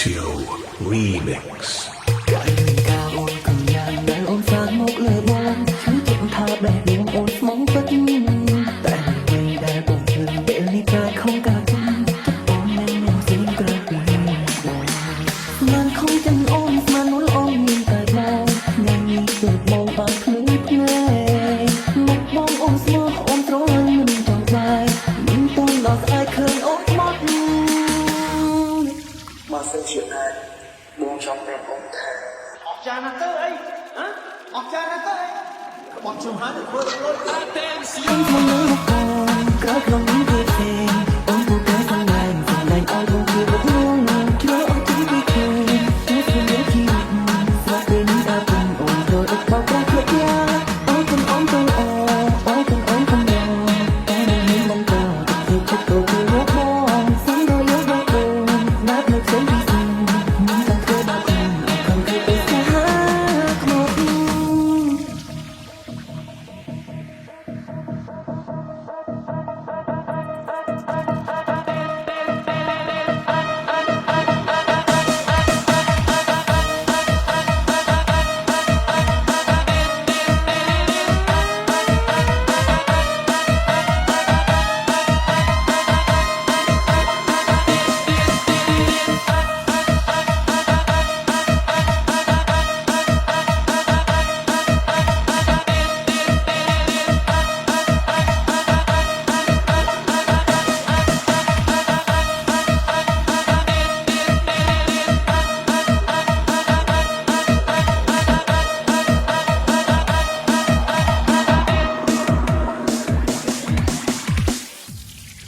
Tio Remix កាយការអូនកំយ៉ាងដែលអូនសានមកលើបងឈឺចិត្តថាបែបដួងអូនស្មងពិតតែអ្វីដែលបងធ្វើពេលនេះកាយខំការជិះចិត្តបងមិនមានสิ่ងក្រៅពីបងស្មានខំចឹងអូនស្មាននួលអូនមានតែបងថ្ងៃនេះគឺបងបានភ្លឺភ្នែកមកបងអូនស្មោះអូនត្រង់មិនចង់បាយមិនតន់ដល់ស្អែកឃើញអូនមកមកសិនជាណាបងចង់តែបងថាអស់ចានណាស់ទៅអីហ៎អស់ចានណាស់ទៅអីបត់ខ្ញុំហើយធ្វើលុយតែតែស្យូ មកលើមកកូនក្រោយក្នុងនេះវាទេអូនពូកែសំឡេងឲ្យបងគឺបួងជ្រើអត់ទីពីខ្លួនតែស្មានជីវិតស្រាប់ពេលនេះដល់បងអូនត្រូវដឹកបោកប្រាស់គ្រប់យ៉ាងអូនអូនទៅអូអូនអូនកំយ៉ាងតែមិនមានបងក៏ទៅចិត្តទៅគឺរកបងសំដៅយកបងអូនណាត់នៅផ្សេងពីស្មានមិនចង់ធ្វើដល់ខ្លួនអត់ខំគឺទៅស្នេហាខ្មោច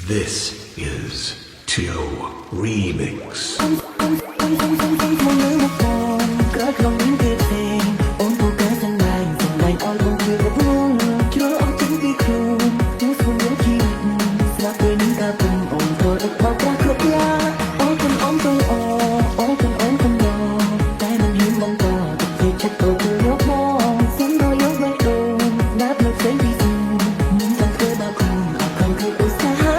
This is Tio Remix មកលើមកកូនក្រោយក្នុងនេះវាទេអូនពូកែសំឡេងឲ្យបងគឺបួងជ្រើអត់ទីពីខ្លួនតែស្មានជីវិតស្រាប់ពេលនេះដល់បងអូនត្រូវដឹកបោកប្រាស់គ្រប់យ៉ាងអូនអូនទៅអូអូនអូនកំយ៉ាងតែមិនហ៊ានបងក៏ទៅចិត្តទៅគឺរកបងសំដៅយកបែបដូនណាត់នៅផ្សេងពីស្មានមិនចង់ធ្វើដល់ខ្លួនអត់ខំគឺទៅស្នេហា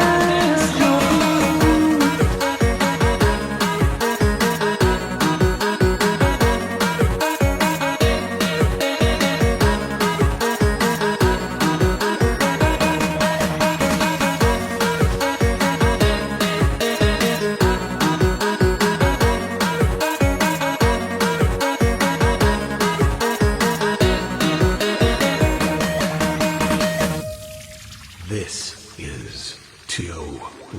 This is Tio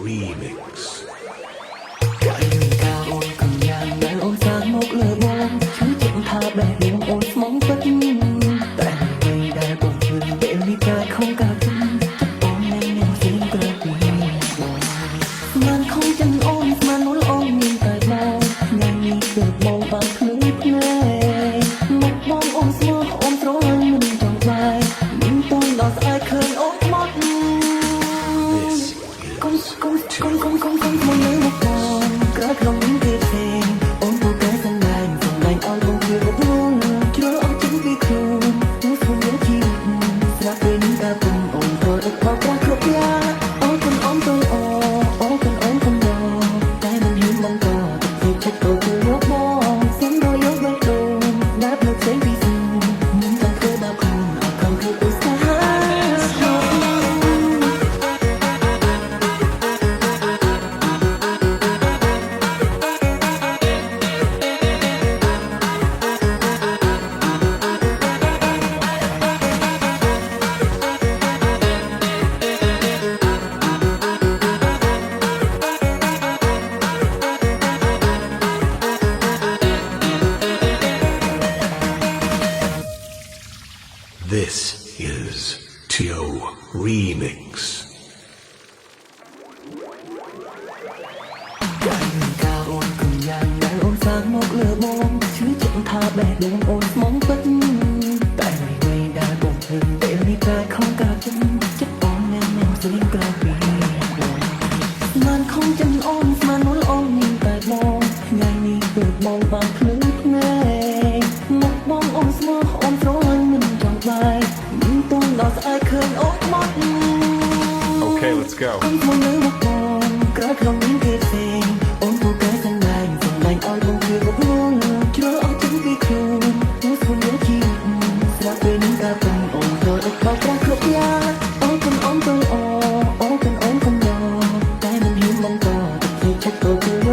Remix កាយការអូនកំយ៉ាងដែលអូនសានមកលើបងឈឺចិត្តថាបែបដួងអូនស្មងពិតតែអ្វីដែលបងធ្វើពេលនេះកាយខំការជិះចិត្តបងមិនមានสิ่ងក្រៅពីបងស្មានខំចឹងអូនស្មាននួលអូនមានតែបងថ្ងៃនេះគឺបងបានភ្លឺភ្នែកមកបងអូនស្មោះអូនត្រង់មិនចង់បាយមិនតន់ដល់ស្អែកឃើញអូនមក This កុំមកលើមកកូនក្រោយក្នុងនេះវាទេអូនពូកែសំឡេងឲ្យបងគឺបួងជ្រើអត់ទីពីខ្លួនតែស្មានជីវិតស្រាប់ពេលនេះដល់បងអូនត្រូវដឹកបោកប្រាស់គ្រប់យ៉ាងអូនទៅអូអូនកំយ៉ាងតែមិនហ៊ានបងក៏ទៅចិត្តទៅគឺរកបងសំដៅយកបែបដូនណាត់នៅផ្សេងពីស្មានមិនចង់ធ្វើដល់ខ្លួនអត់ខំគឺទៅស្នេហា This is Tio Remix ការអូនកំយ៉ាងដែលអូនសានមកលើបងឈឺចិត្តថាបែបដួងអូនស្មងពិតតែអ្វីដែលបងធ្វើពេលនេះកាយខំការជិះចិត្តបងមិនមានสิ่ងក្រៅពីបងស្មានខំចឹងអូនស្មាននួលអូនមានតែបងថ្ងៃនេះគឺបងបានភ្លឺភ្នែកមកបងអូនស្មោះអូនត្រង់មិនចង់បាយមិនតន់ដល់ស្អែកឃើញអូនមក Okay, let's go. មកលើមកកូនក្រោយក្នុងនេះវាទេអូនពូកែសំឡេងឲ្យបង ពេលនេះក៏ពេញអូនទៅដឹកបោកប្រាស់គ្រប់យ៉ាងអូនអូនទៅអូអូនអូនកំឡោតែមិនហ៊ានបង្កតែចិត្តទៅ